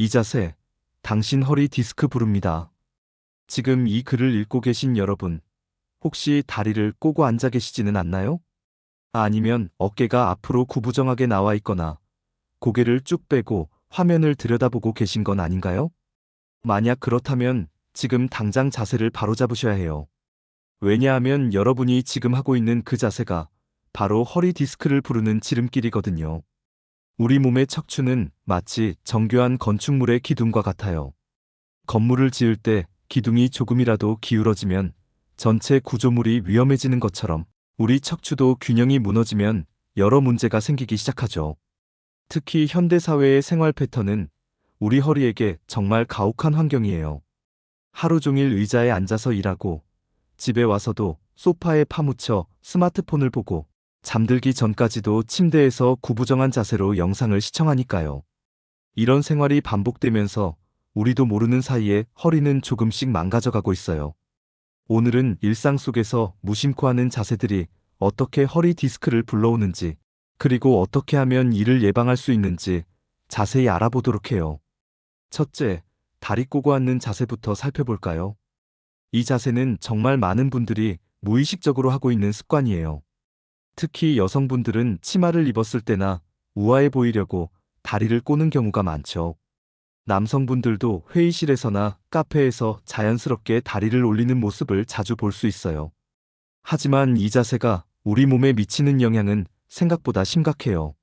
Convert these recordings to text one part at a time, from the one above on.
이 자세, 당신 허리 디스크 부릅니다. 지금 이 글을 읽고 계신 여러분, 혹시 다리를 꼬고 앉아 계시지는 않나요? 아니면 어깨가 앞으로 구부정하게 나와 있거나 고개를 쭉 빼고 화면을 들여다보고 계신 건 아닌가요? 만약 그렇다면 지금 당장 자세를 바로잡으셔야 해요. 왜냐하면 여러분이 지금 하고 있는 그 자세가 바로 허리 디스크를 부르는 지름길이거든요. 우리 몸의 척추는 마치 정교한 건축물의 기둥과 같아요. 건물을 지을 때 기둥이 조금이라도 기울어지면 전체 구조물이 위험해지는 것처럼 우리 척추도 균형이 무너지면 여러 문제가 생기기 시작하죠. 특히 현대사회의 생활 패턴은 우리 허리에게 정말 가혹한 환경이에요. 하루 종일 의자에 앉아서 일하고 집에 와서도 소파에 파묻혀 스마트폰을 보고 잠들기 전까지도 침대에서 구부정한 자세로 영상을 시청하니까요. 이런 생활이 반복되면서 우리도 모르는 사이에 허리는 조금씩 망가져가고 있어요. 오늘은 일상 속에서 무심코 하는 자세들이 어떻게 허리 디스크를 불러오는지, 그리고 어떻게 하면 이를 예방할 수 있는지 자세히 알아보도록 해요. 첫째, 다리 꼬고 앉는 자세부터 살펴볼까요? 이 자세는 정말 많은 분들이 무의식적으로 하고 있는 습관이에요. 특히 여성분들은 치마를 입었을 때나 우아해 보이려고 다리를 꼬는 경우가 많죠. 남성분들도 회의실에서나 카페에서 자연스럽게 다리를 올리는 모습을 자주 볼 수 있어요. 하지만 이 자세가 우리 몸에 미치는 영향은 생각보다 심각해요.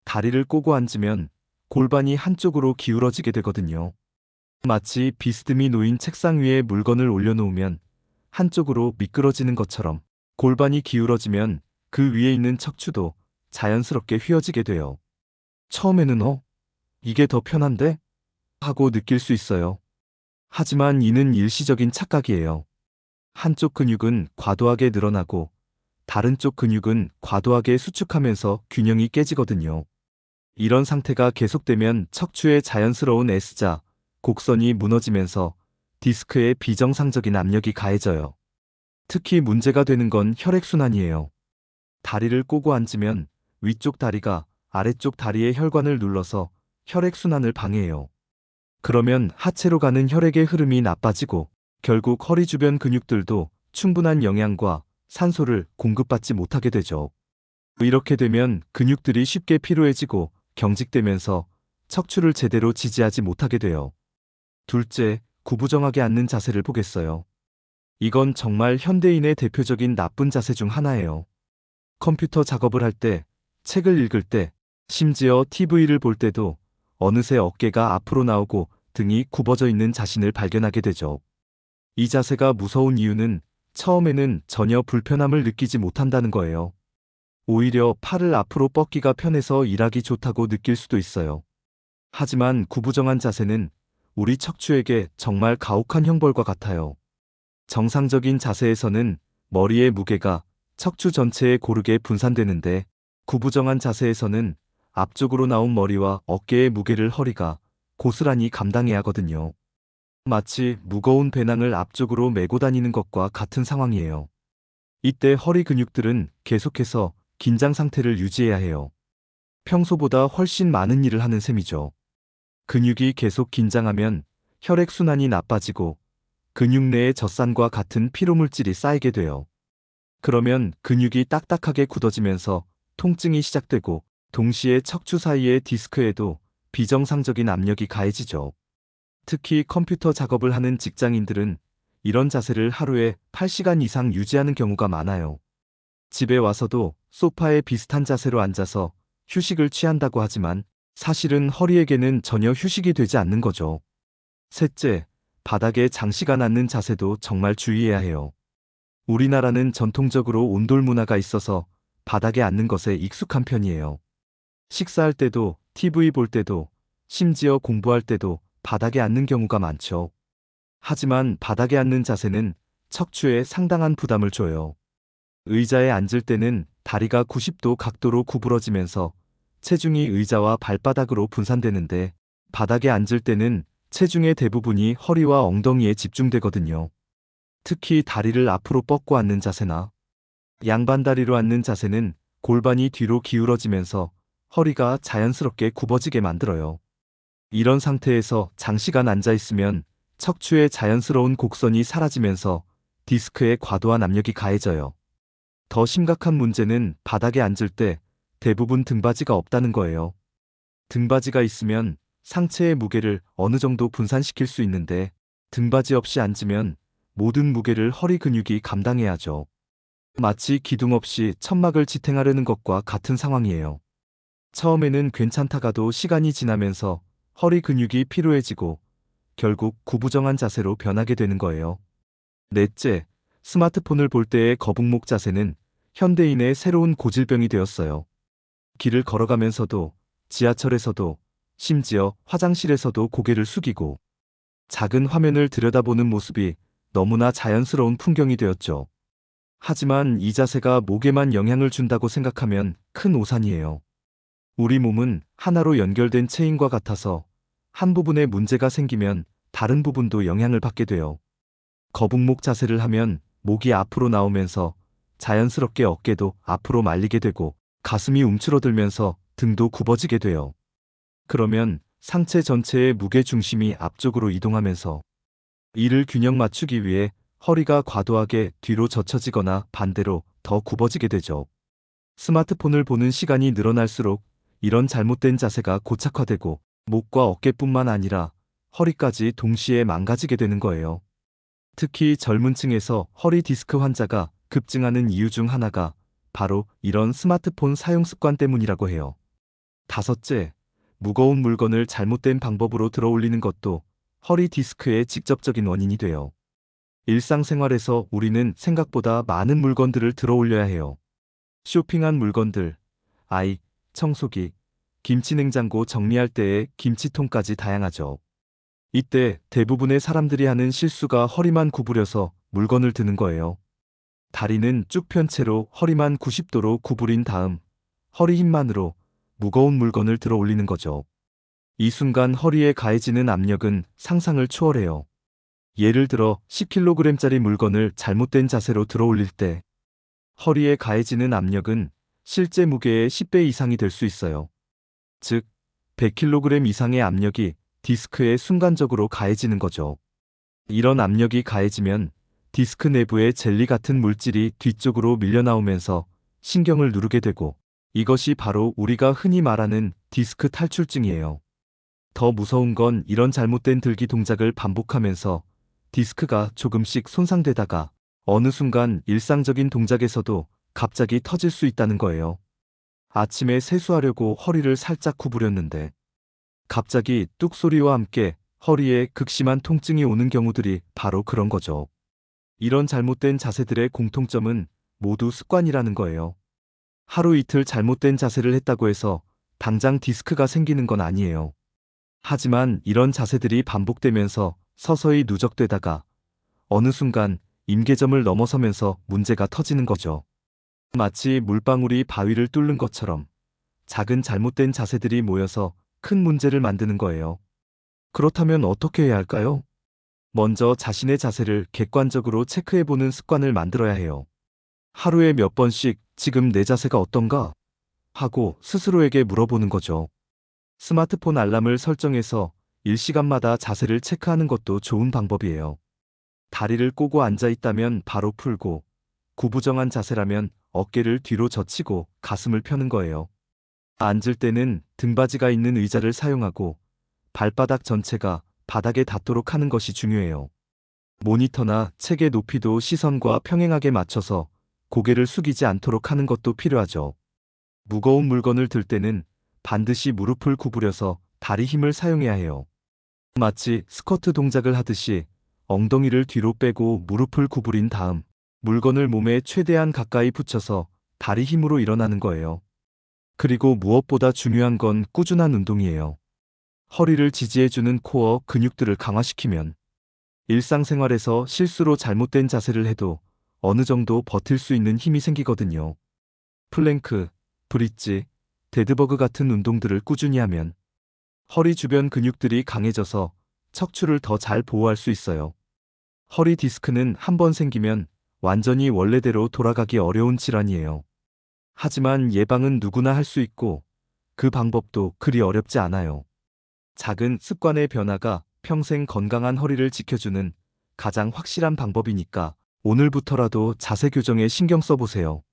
다리를 꼬고 앉으면 골반이 한쪽으로 기울어지게 되거든요. 마치 비스듬히 놓인 책상 위에 물건을 올려놓으면 한쪽으로 미끄러지는 것처럼 골반이 기울어지면 그 위에 있는 척추도 자연스럽게 휘어지게 돼요. 처음에는 이게 더 편한데? 하고 느낄 수 있어요. 하지만 이는 일시적인 착각이에요. 한쪽 근육은 과도하게 늘어나고 다른 쪽 근육은 과도하게 수축하면서 균형이 깨지거든요. 이런 상태가 계속되면 척추의 자연스러운 S자, 곡선이 무너지면서 디스크에 비정상적인 압력이 가해져요. 특히 문제가 되는 건 혈액순환이에요. 다리를 꼬고 앉으면 위쪽 다리가 아래쪽 다리의 혈관을 눌러서 혈액순환을 방해해요. 그러면 하체로 가는 혈액의 흐름이 나빠지고 결국 허리 주변 근육들도 충분한 영양과 산소를 공급받지 못하게 되죠. 이렇게 되면 근육들이 쉽게 피로해지고 경직되면서 척추를 제대로 지지하지 못하게 돼요. 둘째, 구부정하게 앉는 자세를 보겠어요. 이건 정말 현대인의 대표적인 나쁜 자세 중 하나예요. 컴퓨터 작업을 할 때, 책을 읽을 때, 심지어 TV를 볼 때도 어느새 어깨가 앞으로 나오고 등이 굽어져 있는 자신을 발견하게 되죠. 이 자세가 무서운 이유는 처음에는 전혀 불편함을 느끼지 못한다는 거예요. 오히려 팔을 앞으로 뻗기가 편해서 일하기 좋다고 느낄 수도 있어요. 하지만 구부정한 자세는 우리 척추에게 정말 가혹한 형벌과 같아요. 정상적인 자세에서는 머리의 무게가 척추 전체에 고르게 분산되는데 구부정한 자세에서는 앞쪽으로 나온 머리와 어깨의 무게를 허리가 고스란히 감당해야 하거든요. 마치 무거운 배낭을 앞쪽으로 메고 다니는 것과 같은 상황이에요. 이때 허리 근육들은 계속해서 긴장 상태를 유지해야 해요. 평소보다 훨씬 많은 일을 하는 셈이죠. 근육이 계속 긴장하면 혈액순환이 나빠지고 근육 내에 젖산과 같은 피로물질이 쌓이게 돼요. 그러면 근육이 딱딱하게 굳어지면서 통증이 시작되고 동시에 척추 사이의 디스크에도 비정상적인 압력이 가해지죠. 특히 컴퓨터 작업을 하는 직장인들은 이런 자세를 하루에 8시간 이상 유지하는 경우가 많아요. 집에 와서도 소파에 비슷한 자세로 앉아서 휴식을 취한다고 하지만 사실은 허리에게는 전혀 휴식이 되지 않는 거죠. 셋째, 바닥에 장시간 앉는 자세도 정말 주의해야 해요. 우리나라는 전통적으로 온돌 문화가 있어서 바닥에 앉는 것에 익숙한 편이에요. 식사할 때도, TV 볼 때도, 심지어 공부할 때도 바닥에 앉는 경우가 많죠. 하지만 바닥에 앉는 자세는 척추에 상당한 부담을 줘요. 의자에 앉을 때는 다리가 90도 각도로 구부러지면서 체중이 의자와 발바닥으로 분산되는데 바닥에 앉을 때는 체중의 대부분이 허리와 엉덩이에 집중되거든요. 특히 다리를 앞으로 뻗고 앉는 자세나 양반다리로 앉는 자세는 골반이 뒤로 기울어지면서 허리가 자연스럽게 굽어지게 만들어요. 이런 상태에서 장시간 앉아 있으면 척추의 자연스러운 곡선이 사라지면서 디스크에 과도한 압력이 가해져요. 더 심각한 문제는 바닥에 앉을 때 대부분 등받이가 없다는 거예요. 등받이가 있으면 상체의 무게를 어느 정도 분산시킬 수 있는데 등받이 없이 앉으면 모든 무게를 허리 근육이 감당해야죠. 마치 기둥 없이 천막을 지탱하려는 것과 같은 상황이에요. 처음에는 괜찮다가도 시간이 지나면서 허리 근육이 피로해지고 결국 구부정한 자세로 변하게 되는 거예요. 넷째, 스마트폰을 볼 때의 거북목 자세는 현대인의 새로운 고질병이 되었어요. 길을 걸어가면서도, 지하철에서도, 심지어 화장실에서도 고개를 숙이고 작은 화면을 들여다보는 모습이 너무나 자연스러운 풍경이 되었죠. 하지만 이 자세가 목에만 영향을 준다고 생각하면 큰 오산이에요. 우리 몸은 하나로 연결된 체인과 같아서 한 부분에 문제가 생기면 다른 부분도 영향을 받게 돼요. 거북목 자세를 하면 목이 앞으로 나오면서 자연스럽게 어깨도 앞으로 말리게 되고 가슴이 움츠러들면서 등도 굽어지게 돼요. 그러면 상체 전체의 무게 중심이 앞쪽으로 이동하면서 이를 균형 맞추기 위해 허리가 과도하게 뒤로 젖혀지거나 반대로 더 굽어지게 되죠. 스마트폰을 보는 시간이 늘어날수록 이런 잘못된 자세가 고착화되고 목과 어깨뿐만 아니라 허리까지 동시에 망가지게 되는 거예요. 특히 젊은 층에서 허리 디스크 환자가 급증하는 이유 중 하나가 바로 이런 스마트폰 사용 습관 때문이라고 해요. 다섯째, 무거운 물건을 잘못된 방법으로 들어 올리는 것도 허리 디스크의 직접적인 원인이 돼요. 일상생활에서 우리는 생각보다 많은 물건들을 들어 올려야 해요. 쇼핑한 물건들, 아이, 청소기, 김치냉장고 정리할 때의 김치통까지 다양하죠. 이때 대부분의 사람들이 하는 실수가 허리만 구부려서 물건을 드는 거예요. 다리는 쭉 편 채로 허리만 90도로 구부린 다음 허리 힘만으로 무거운 물건을 들어 올리는 거죠. 이 순간 허리에 가해지는 압력은 상상을 초월해요. 예를 들어 10kg짜리 물건을 잘못된 자세로 들어 올릴 때 허리에 가해지는 압력은 실제 무게의 10배 이상이 될 수 있어요. 즉, 100kg 이상의 압력이 디스크에 순간적으로 가해지는 거죠. 이런 압력이 가해지면 디스크 내부의 젤리 같은 물질이 뒤쪽으로 밀려나오면서 신경을 누르게 되고 이것이 바로 우리가 흔히 말하는 디스크 탈출증이에요. 더 무서운 건 이런 잘못된 들기 동작을 반복하면서 디스크가 조금씩 손상되다가 어느 순간 일상적인 동작에서도 갑자기 터질 수 있다는 거예요. 아침에 세수하려고 허리를 살짝 구부렸는데 갑자기 뚝 소리와 함께 허리에 극심한 통증이 오는 경우들이 바로 그런 거죠. 이런 잘못된 자세들의 공통점은 모두 습관이라는 거예요. 하루 이틀 잘못된 자세를 했다고 해서 당장 디스크가 생기는 건 아니에요. 하지만 이런 자세들이 반복되면서 서서히 누적되다가 어느 순간 임계점을 넘어서면서 문제가 터지는 거죠. 마치 물방울이 바위를 뚫는 것처럼 작은 잘못된 자세들이 모여서 큰 문제를 만드는 거예요. 그렇다면 어떻게 해야 할까요? 먼저 자신의 자세를 객관적으로 체크해보는 습관을 만들어야 해요. 하루에 몇 번씩 지금 내 자세가 어떤가? 하고 스스로에게 물어보는 거죠. 스마트폰 알람을 설정해서 일시간마다 자세를 체크하는 것도 좋은 방법이에요. 다리를 꼬고 앉아 있다면 바로 풀고, 구부정한 자세라면 어깨를 뒤로 젖히고 가슴을 펴는 거예요. 앉을 때는 등받이가 있는 의자를 사용하고 발바닥 전체가 바닥에 닿도록 하는 것이 중요해요. 모니터나 책의 높이도 시선과 평행하게 맞춰서 고개를 숙이지 않도록 하는 것도 필요하죠. 무거운 물건을 들 때는 반드시 무릎을 구부려서 다리 힘을 사용해야 해요. 마치 스쿼트 동작을 하듯이 엉덩이를 뒤로 빼고 무릎을 구부린 다음 물건을 몸에 최대한 가까이 붙여서 다리 힘으로 일어나는 거예요. 그리고 무엇보다 중요한 건 꾸준한 운동이에요. 허리를 지지해주는 코어 근육들을 강화시키면 일상생활에서 실수로 잘못된 자세를 해도 어느 정도 버틸 수 있는 힘이 생기거든요. 플랭크, 브릿지, 데드버그 같은 운동들을 꾸준히 하면 허리 주변 근육들이 강해져서 척추를 더 잘 보호할 수 있어요. 허리 디스크는 한번 생기면 완전히 원래대로 돌아가기 어려운 질환이에요. 하지만 예방은 누구나 할 수 있고 그 방법도 그리 어렵지 않아요. 작은 습관의 변화가 평생 건강한 허리를 지켜주는 가장 확실한 방법이니까 오늘부터라도 자세 교정에 신경 써보세요.